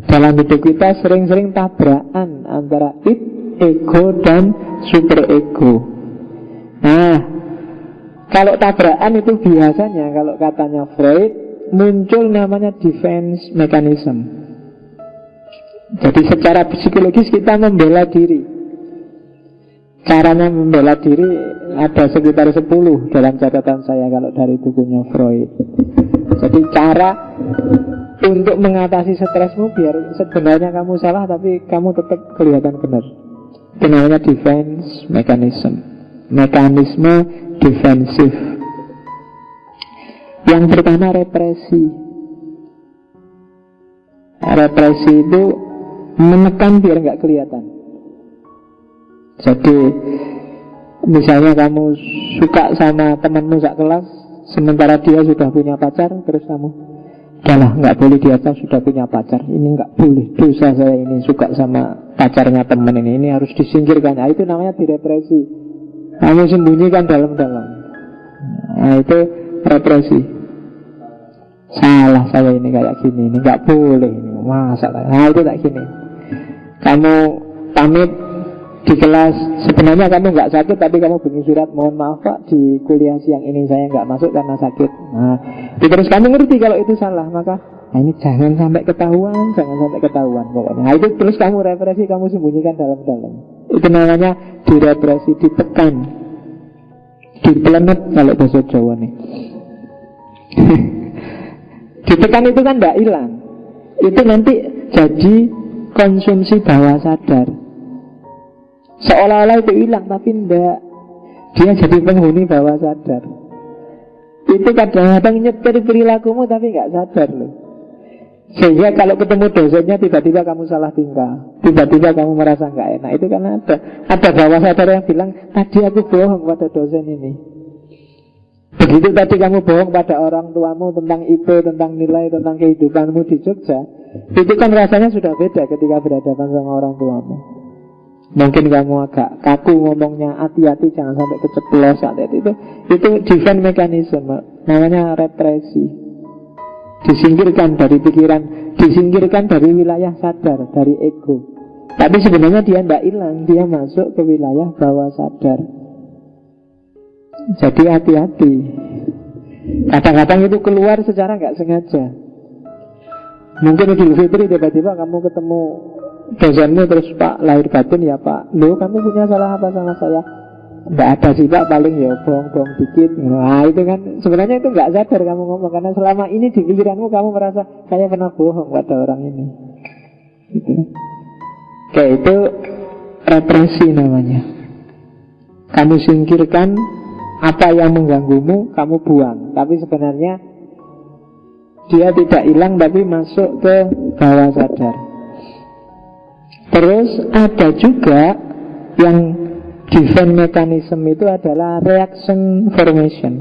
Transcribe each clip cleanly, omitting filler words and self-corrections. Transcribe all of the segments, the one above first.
Dalam hidup kita sering-sering tabrakan antara ego dan super ego. Nah, kalau tabrakan itu biasanya, kalau katanya Freud, muncul namanya defense mechanism. Jadi secara psikologis kita membela diri. Caranya membela diri ada sekitar 10 dalam catatan saya kalau dari bukunya Freud. Jadi cara untuk mengatasi stresmu biar sebenarnya kamu salah tapi kamu tetap kelihatan benar. Itu namanya defense mechanism. Mekanisme defensif. Yang pertama represi. Represi itu menekan biar nggak kelihatan. Jadi misalnya kamu suka sama temanmu sak kelas, sementara dia sudah punya pacar, terus kamu, udahlah nggak boleh, dia sudah punya pacar, ini nggak boleh, dosa saya ini suka sama pacarnya teman ini harus disingkirkan. Nah, itu namanya direpresi. Kamu sembunyikan dalam-dalam. Nah, itu represi. Salah saya ini kayak gini, ini nggak boleh ini, masa. Nah, itu kayak gini. Kamu pamit di kelas, sebenarnya kamu nggak sakit tapi kamu bikin surat, mohon maaf Pak, di kuliah siang ini saya nggak masuk karena sakit. Nah, terus kamu ngerti kalau itu salah, maka ini jangan sampai ketahuan, pokoknya. Nah, itu terus kamu represi, kamu sembunyikan dalam-dalam. Itu namanya direpresi, ditekan, diplenet kalau bahasa Jawa nih. Ditekan itu kan tidak hilang, itu nanti jadi konsumsi bawah sadar. Seolah-olah itu hilang tapi tidak. Dia jadi penghuni bawah sadar. Itu kadang-kadang nyetir perilakumu tapi nggak sadar loh. Sehingga kalau ketemu dosennya tiba-tiba kamu salah tingkah, tiba-tiba kamu merasa nggak enak. Itu karena ada bawah sadar yang bilang, tadi aku bohong pada dosen ini. Begitu tadi kamu bohong pada orang tuamu tentang IP, tentang nilai, tentang kehidupanmu di Jogja, itu kan rasanya sudah beda ketika berhadapan sama orang tuamu. Mungkin kamu agak kaku ngomongnya, hati-hati jangan sampai keceplosan. Itu defense mechanism, namanya represi. Disingkirkan dari pikiran, disingkirkan dari wilayah sadar, dari ego. Tapi sebenarnya dia tidak hilang, dia masuk ke wilayah bawah sadar. Jadi hati-hati. Kadang-kadang itu keluar secara nggak sengaja. Mungkin Idul Fitri tiba-tiba kamu ketemu dosenmu, terus Pak, lahir batin ya Pak, lo kamu punya salah apa sama saya? Nggak ada sih Pak, paling ya bohong-bohong dikit. Nah itu kan sebenarnya itu nggak sadar kamu ngomong, karena selama ini di pikiranmu kamu merasa saya pernah bohong pada orang ini gitu. Kayak itu represi namanya. Kamu singkirkan apa yang mengganggumu, kamu buang. Tapi sebenarnya dia tidak hilang tapi masuk ke bawah sadar. Terus ada juga yang defense mechanism itu adalah reaction formation.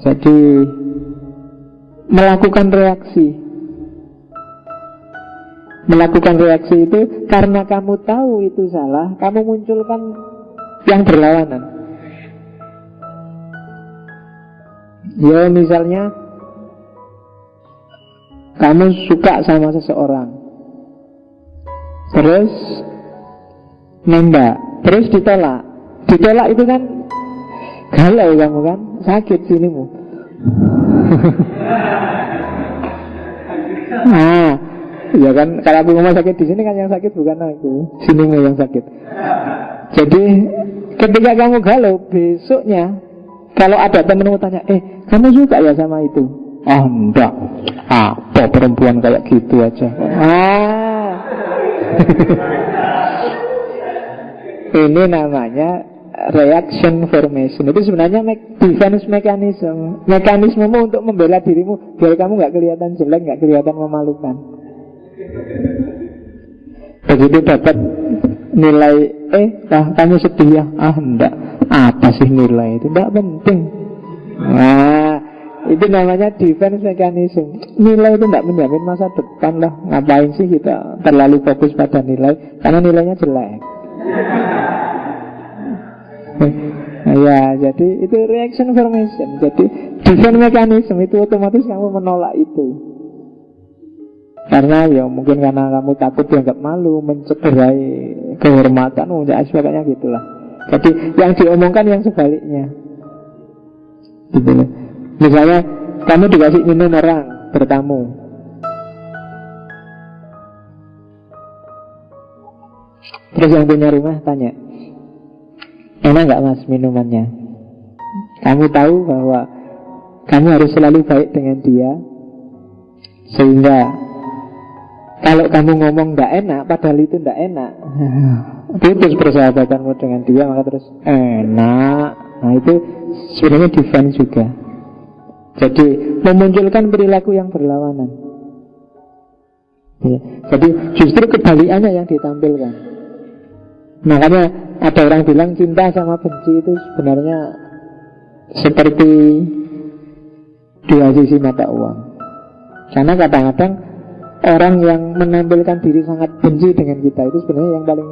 Jadi melakukan reaksi. Melakukan reaksi itu karena kamu tahu itu salah, kamu munculkan yang berlawanan. Ya misalnya kamu suka sama seseorang, terus nembak, terus ditolak. Ditolak itu kan galau kamu kan, sakit sinimu. Nah, ya kan, kalau aku ngomong sakit di sini kan yang sakit bukan aku, sinimu yang sakit. Jadi ketika kamu galau, besoknya kalau ada temenmu tanya, kamu suka ya sama itu? Oh enggak, apa perempuan kayak gitu aja. Ini namanya reaction formation. Itu sebenarnya defense mechanism, mekanismemu untuk membela dirimu biar kamu nggak kelihatan jelek, nggak kelihatan memalukan. Begitu dapat nilai kamu sedih ya, enggak, apa sih nilai itu, enggak penting. Nah, itu namanya defense mechanism. Nilai itu enggak menjamin masa depan lah. Ngapain sih kita terlalu fokus pada nilai, karena nilainya jelek. Ya, jadi itu reaction formation. Jadi defense mechanism itu otomatis kamu menolak itu. Karena ya mungkin karena kamu takut dianggap malu, mencederai kehormatan, ya sebagainya gitulah. Jadi yang diomongkan yang sebaliknya gitu. Misalnya kamu dikasih minum orang bertamu, terus yang punya rumah tanya, enak gak mas minumannya? Kamu tahu bahwa kamu harus selalu baik dengan dia, sehingga kalau kamu ngomong gak enak padahal itu gak enak, putus persahabatanmu dengan dia, maka terus enak. Nah itu sebenarnya defense juga. Jadi memunculkan perilaku yang berlawanan ya. Jadi justru kebalikannya yang ditampilkan. Makanya ada orang bilang cinta sama benci itu sebenarnya seperti dua sisi mata uang. Karena kadang-kadang orang yang menampilkan diri sangat benci dengan kita itu sebenarnya yang paling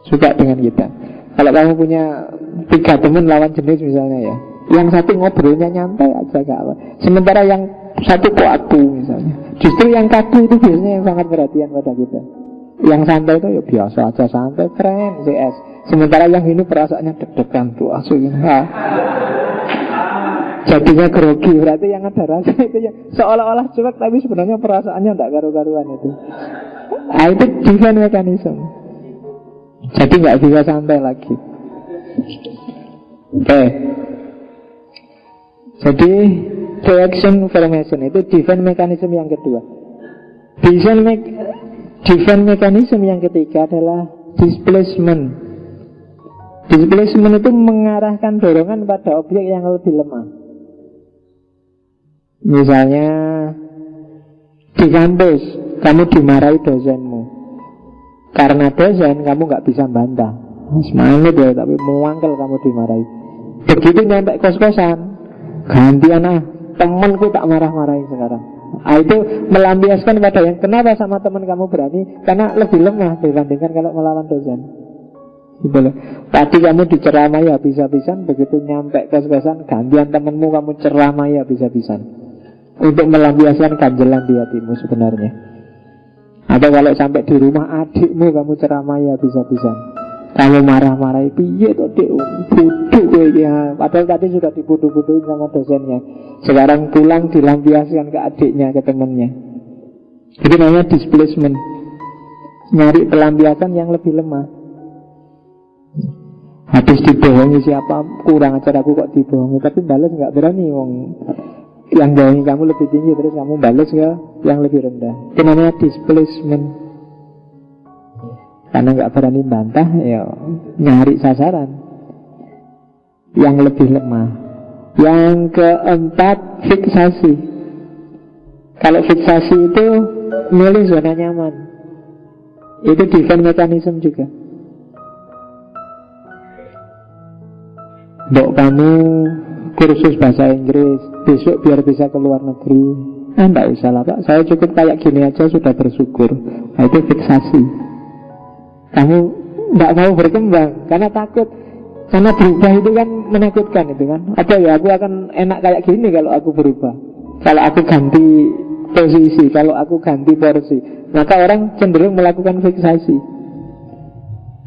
suka dengan kita. Kalau kamu punya 3 teman lawan jenis misalnya ya, yang satu ngobrolnya nyantai aja gak apa, sementara yang satu kaku misalnya. Justru yang kaku itu biasanya yang sangat perhatian pada kita. Yang santai itu ya biasa aja, santai, keren, CS. Sementara yang ini perasaannya deg-degan tuh aslinya. Jadinya grogi, berarti yang ada rasa itu ya seolah-olah cuek tapi sebenarnya perasaannya tidak karu-karuan itu. Nah, itu defense mechanism. Jadi nggak bisa santai lagi. Oke. Jadi reaction formation itu defense mechanism yang kedua. Defense mechanism yang ketiga adalah displacement. Displacement itu mengarahkan dorongan pada objek yang lebih lemah. Misalnya di kampus kamu dimarahi dosenmu. Karena dosen kamu gak bisa bantah, semangat ya, tapi mewangkel kamu dimarahi. Begitu nyampe kos-kosan, gantian temanku tak marah-marahin sekarang. Itu melampiaskan pada yang kenapa sama teman kamu berani, karena lebih lemah dibandingkan kalau melawan dosen. Gitu. Tadi kamu diceramai habis-habisan, begitu nyampe kos-kosan gantian temanmu kamu ceramai habis-habisan untuk melampiaskan ganjelan di hatimu sebenarnya. Atau kalau sampai di rumah adikmu kamu ceramai habis-habisan, kamu marah-marahi, piye tuh dik bodoh ya, padahal tadi sudah dibodoh-bodohin sama dosennya. Sekarang pulang dilampiaskan ke adiknya, ke temannya. Itu namanya displacement. Nyari pelampiasan yang lebih lemah. Habis dibohongi siapa, kurang ajar aku kok dibohongi, tapi balas gak berani wong. Yang bohongi kamu lebih tinggi, terus kamu balas ke yang lebih rendah. Itu namanya displacement. Karena gak berani bantah, ya nyari sasaran yang lebih lemah. Yang keempat, fiksasi. Kalau fiksasi itu milih zona nyaman. Itu defense mechanism juga. Mbok kamu kursus bahasa Inggris, besok biar bisa ke luar negeri. Enggak usah lah Pak, saya cukup kayak gini aja sudah bersyukur. Nah itu fiksasi. Kamu enggak mau berkembang karena takut. Karena berubah itu kan menakutkan itu kan. Apa ya, aku akan enak kayak gini kalau aku berubah, kalau aku ganti posisi, kalau aku ganti porsi. Maka orang cenderung melakukan fiksasi,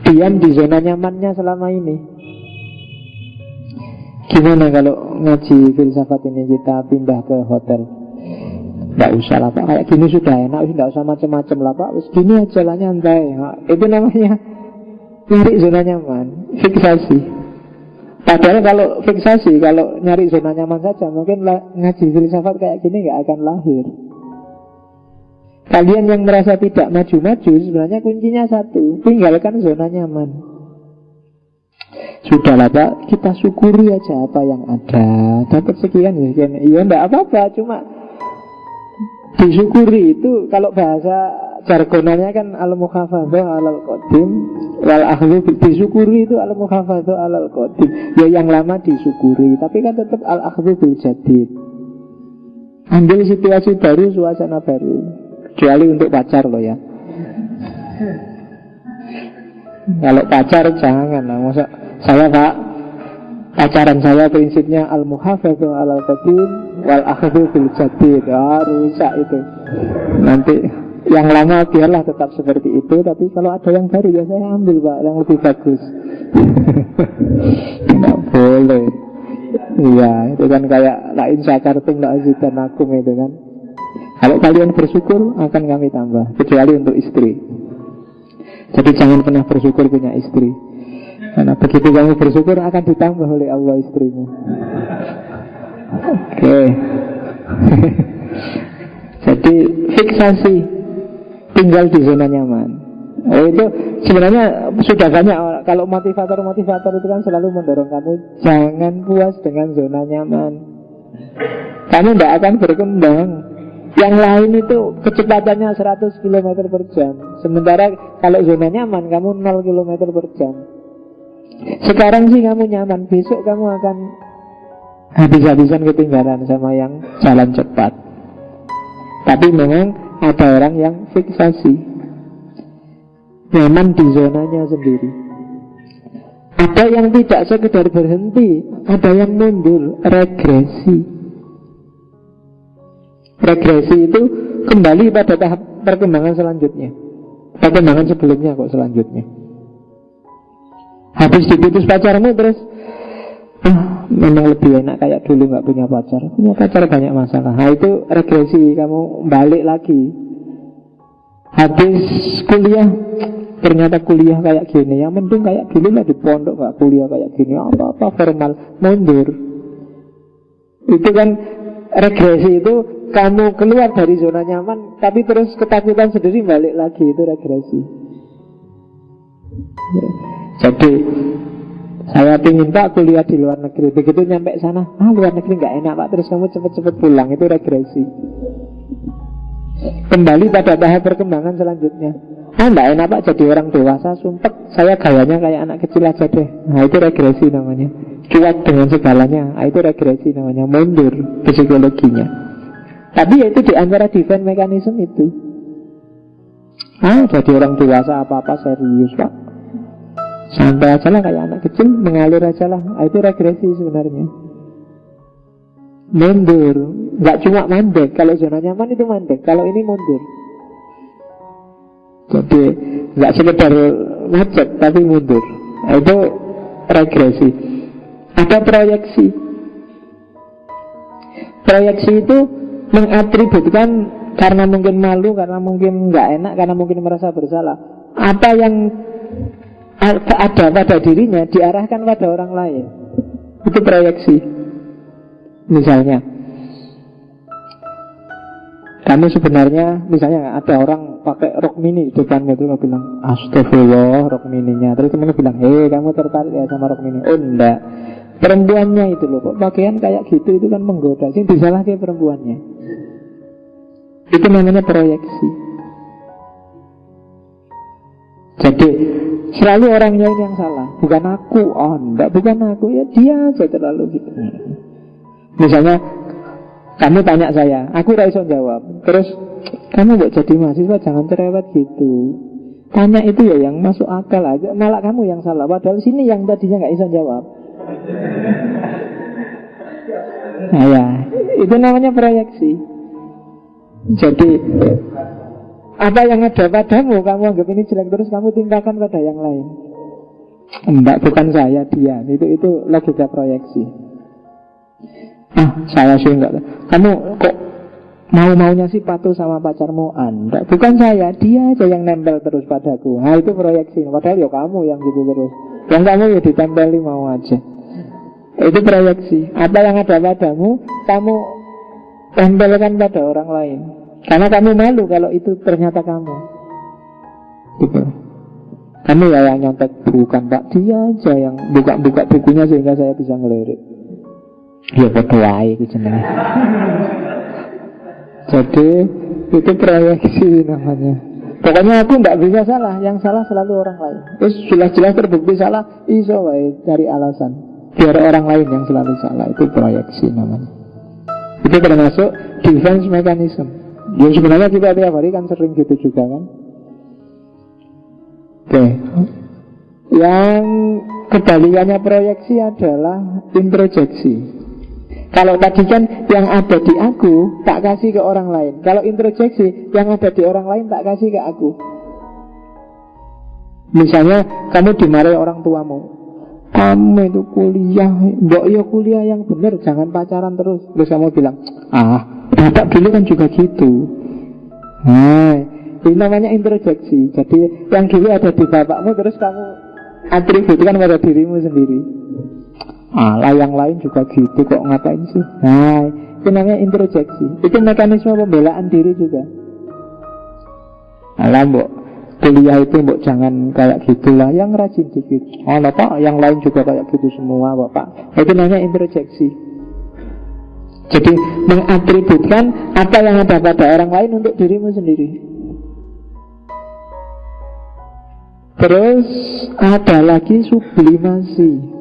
diam di zona nyamannya selama ini. Gimana kalau ngaji filsafat ini kita pindah ke hotel? Nggak usah lah Pak, kayak gini sudah enak, nggak usah macam-macam lah Pak, wis gini aja lah nyantai. Nah, itu namanya nyari zona nyaman, fiksasi. Padahal kalau fiksasi, kalau nyari zona nyaman saja, mungkin ngaji filsafat kayak gini nggak akan lahir. Kalian yang merasa tidak maju-maju, sebenarnya kuncinya satu, tinggalkan zona nyaman. Sudahlah Pak, kita syukuri aja apa yang ada. Dapat sekian ya sekian. Iya enggak apa-apa, cuma disyukuri itu. Kalau bahasa jargonannya kan al-mukhafadhah alal qadim wal akhdhu, disyukuri itu al-mukhafadhah alal qadim. Ya yang lama disyukuri, tapi kan tetap al-akhdhu bil jadid. Ambil situasi baru, suasana baru. Kecuali untuk pacar loh ya. Kalau pacar jangan lah. Masa saya Pak, pacaran saya prinsipnya al-muhafadzah alal qadim wal akhdhu bil jadid. Rusak itu. Nanti yang lama biarlah tetap seperti itu, tapi kalau ada yang baru ya saya ambil Pak, yang lebih bagus. Nggak boleh. Iya, itu kan kayak lain sakartum la azidanakum itu kan. Kalau kalian bersyukur akan kami tambah, kecuali untuk istri. Jadi jangan pernah bersyukur punya istri, karena begitu kamu bersyukur akan ditambah oleh Allah istrimu. Oke. Jadi fiksasi, tinggal di zona nyaman. Itu sebenarnya sudah banyak. Kalau motivator-motivator itu kan selalu mendorong kamu jangan puas dengan zona nyaman. Kamu tidak akan berkembang. Yang lain itu kecepatannya 100 km per jam. Sementara kalau zona nyaman kamu 0 km per jam. Sekarang sih kamu nyaman, besok kamu akan habis-habisan ketinggalan sama yang jalan cepat. Tapi memang ada orang yang fiksasi, nyaman di zonanya sendiri. Ada yang tidak sekedar berhenti, ada yang mundur, regresi. Regresi itu kembali pada tahap perkembangan selanjutnya. Perkembangan sebelumnya kok selanjutnya. Habis diputus pacarmu terus memang lebih enak kayak dulu gak punya pacar. Punya pacar banyak masalah. Nah itu regresi, kamu balik lagi. Habis kuliah, ternyata kuliah kayak gini, yang mending kayak dulu lah di pondok, gak kuliah kayak gini, apa-apa formal, mundur. Itu kan regresi, itu kamu keluar dari zona nyaman, tapi terus ketakutan sendiri balik lagi, itu regresi. Jadi saya ingin Pak kuliah di luar negeri, begitu nyampe sana, luar negeri nggak enak Pak, terus kamu cepet-cepet pulang, itu regresi. Kembali pada tahap perkembangan selanjutnya. Nggak enak Pak jadi orang dewasa, sumpek, saya gayanya kayak anak kecil aja deh. Nah itu regresi namanya. Cuek dengan segalanya, itu regresi namanya, mundur psikologinya. Tapi ya itu di antara defense mechanism itu. Jadi orang dewasa apa-apa serius Pak, santai aja lah kayak anak kecil, mengalir aja lah. Itu regresi sebenarnya. Mundur, nggak cuma mandek. Kalau zona nyaman itu mandek, kalau ini mundur. Jadi nggak sekedar macet tapi mundur. Itu regresi. Ada proyeksi. Proyeksi itu mengatributkan karena mungkin malu, karena mungkin nggak enak, karena mungkin merasa bersalah. Apa yang ada pada dirinya diarahkan pada orang lain. Itu proyeksi. Misalnya kamu sebenarnya, misalnya ada orang pakai rok mini depan itu, kamu bilang astagfirullah rok mininya. Terus temennya bilang, hei kamu tertarik ya sama rok mini? Oh enggak, perempuannya itu loh, kok pakaian kayak gitu, itu kan menggoda. Sing disalahkan perempuannya. Itu namanya proyeksi. Jadi selalu orang lain yang salah, bukan aku. Oh enggak, bukan aku, ya dia aja terlalu gitu. Misalnya kamu tanya saya, aku raiso jawab. Terus kamu gak jadi mahasiswa, jangan cerewet gitu. Tanya itu ya yang masuk akal aja, malah kamu yang salah. Padahal sini yang tadinya gak bisa jawab. Nah ya, itu namanya proyeksi. Jadi apa yang ada padamu, kamu anggap ini jelek, terus kamu timpakan pada yang lain. Enggak, bukan saya, dia. Itu logika proyeksi. Saya sih enggak. Kamu kok mau-maunya sih patuh sama pacarmu? Enggak, bukan saya, dia aja yang nempel terus padaku. Nah itu proyeksi. Padahal ya kamu yang gitu terus. Yang kamu ya ditempeli mau aja. Itu proyeksi. Apa yang ada padamu, kamu tempelkan pada orang lain. Karena kamu malu kalau itu ternyata kamu. Gitu. Kamu ya yang nyontek, bukan Pak, dia aja yang buka-buka bukunya sehingga saya bisa ngelirik. Ya berdoa itu jenenge. Jadi itu proyeksi namanya. Pokoknya aku tidak bisa salah, yang salah selalu orang lain. Terus jelas-jelas terbukti salah, iso wae cari alasan biar orang lain yang selalu salah. Itu proyeksi namanya. Itu termasuk defense mechanism. Ya sebenarnya kita tiap hari kan sering gitu juga kan. Oke. Yang kebalikannya proyeksi adalah introjeksi. Kalau tadi kan yang ada di aku tak kasih ke orang lain. Kalau introjeksi, yang ada di orang lain tak kasih ke aku. Misalnya kamu dimarahi orang tuamu, kamu itu kuliah, mbok yo kuliah yang benar, jangan pacaran terus. Terus kamu bilang, bapak dulu kan juga gitu. Nah, ini namanya introjeksi. Jadi yang dulu ada di bapakmu terus kamu atributkan pada dirimu sendiri. Lah yang lain juga gitu kok, ngapain sih? Nah, itu namanya introjeksi. Itu mekanisme pembelaan diri juga. Lah mbok kuliah itu mbok jangan kayak gitulah, yang rajin dikit. Pak, yang lain juga kayak gitu semua bapak. Itu namanya introjeksi. Jadi mengatributkan apa yang ada pada orang lain untuk dirimu sendiri. Terus ada lagi sublimasi.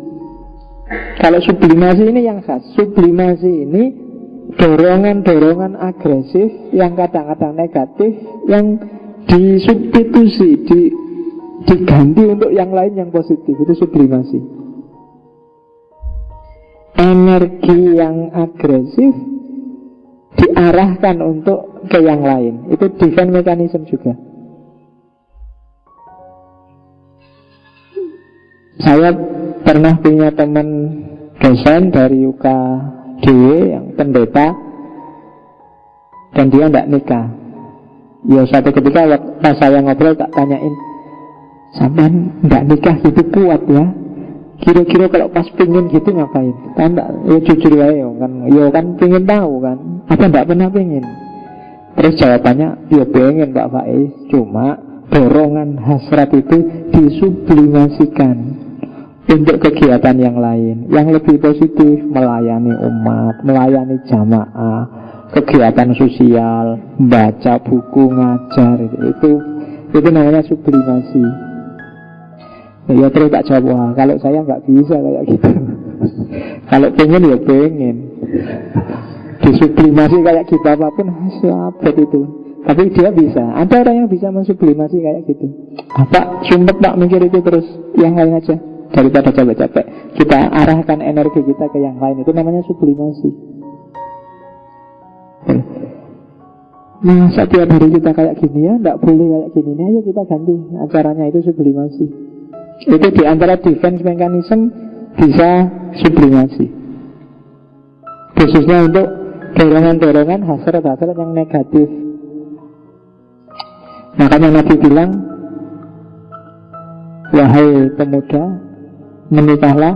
Kalau sublimasi ini yang khas. Sublimasi ini dorongan-dorongan agresif yang kadang-kadang negatif, yang disubstitusi, diganti untuk yang lain yang positif. Itu sublimasi. Energi yang agresif diarahkan untuk ke yang lain. Itu defense mechanism juga. Saya pernah punya teman dosen dari UKDW yang pendeta, dan dia tidak nikah. Ya suatu ketika pas saya ngobrol tak tanyain, sampean tidak nikah gitu kuat ya? Kira-kira kalau pas pingin gitu ngapain? Kan enggak, ya jujur aja kan. Ya kan pingin tahu kan. Apa tidak pernah pingin? Terus jawabannya, ya pengen Pak Faiz, cuma dorongan hasrat itu disublimasikan untuk kegiatan yang lain, yang lebih positif, melayani umat, melayani jamaah, kegiatan sosial, baca buku, ngajar. Itu namanya sublimasi. Ya terus tak jawab, kalau saya nggak bisa kayak gitu. Kalau pengen ya pengen disublimasi kayak gitu apapun, sahabat itu. Tapi dia bisa. Ada orang yang bisa mensublimasi kayak gitu. Pak, sumpet Pak mikir itu terus, yang lain aja. Daripada capek-capek, kita arahkan energi kita ke yang lain. Itu namanya sublimasi. Masa tiap hari kita kayak gini ya, tidak boleh kayak gini. Ayo kita ganti acaranya, itu sublimasi. Itu diantara defense mechanism bisa sublimasi. Khususnya untuk dorongan-dorongan hasrat-hasrat yang negatif. Makanya Nabi bilang, wahai pemuda, menikahlah.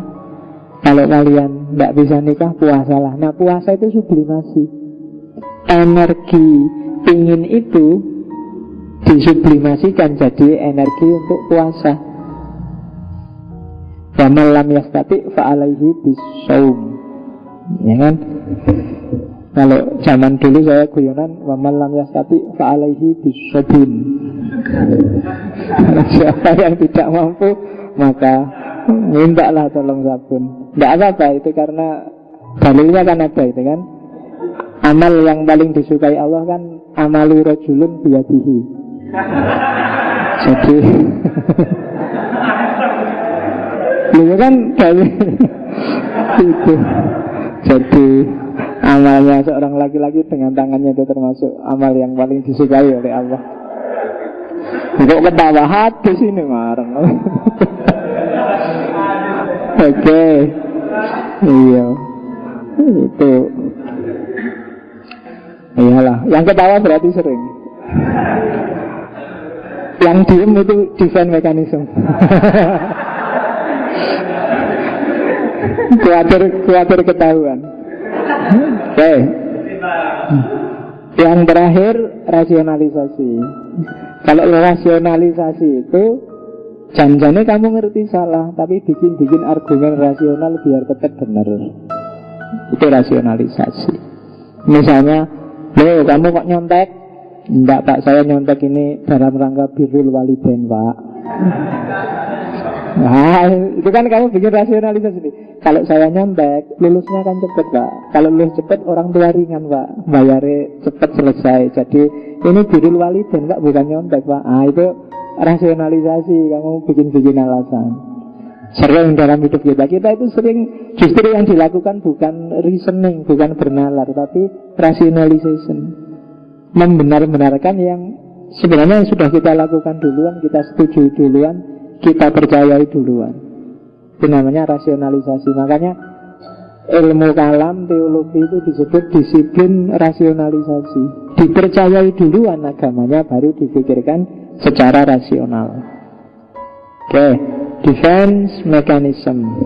Kalau kalian tidak bisa nikah, puasalah. Nah, puasa itu sublimasi. Energi ingin itu disublimasikan jadi energi untuk puasa. Wa man lam yastati fa alaihi bisawm. Ya kan? Kalau zaman dulu saya guyonan, wa man lam yastati fa alaihi bisabun. Siapa yang tidak mampu, maka mintalah tolong sabun. Tidak apa-apa, itu karena dalilnya kan ada itu kan. Amal yang paling disukai Allah kan amalu rajulun biyadihi. Jadi lu kan dalil itu. Jadi amalnya seorang laki-laki dengan tangannya itu termasuk amal yang paling disukai oleh Allah. Kok ketawa hadis ini marang. Oke. Iya. Itu. Iyalah, yang ketawa berarti sering. Yang diem itu defense mechanism. Kuatir ketahuan. Oke. Yang terakhir, rasionalisasi. Kalau rasionalisasi itu jangan-jangan kamu ngerti salah, tapi bikin argumen rasional biar tetap benar. Itu rasionalisasi. Misalnya, loh kamu kok nyontek? Enggak Pak, saya nyontek ini dalam rangka birrul walidain Pak. Nah, itu kan kamu bikin rasionalisasi. Kalau saya nyontek, lulusnya kan cepet Pak. Kalau lulus cepet, orang tua ringan Pak, bayarnya cepet selesai. Jadi ini birrul walidain Pak, bukan nyontek Pak. Ah, itu rasionalisasi, kamu bikin alasan. sering dalam hidup kita itu sering justru yang dilakukan bukan reasoning, bukan bernalar, tapi rationalization, membenar-benarkan yang sebenarnya yang sudah kita lakukan duluan, kita setujui duluan, kita percayai duluan. Itu namanya rasionalisasi. Makanya ilmu kalam, teologi itu disebut disiplin rasionalisasi. Dipercayai duluan agamanya, baru dipikirkan secara rasional. Oke, defense mechanism.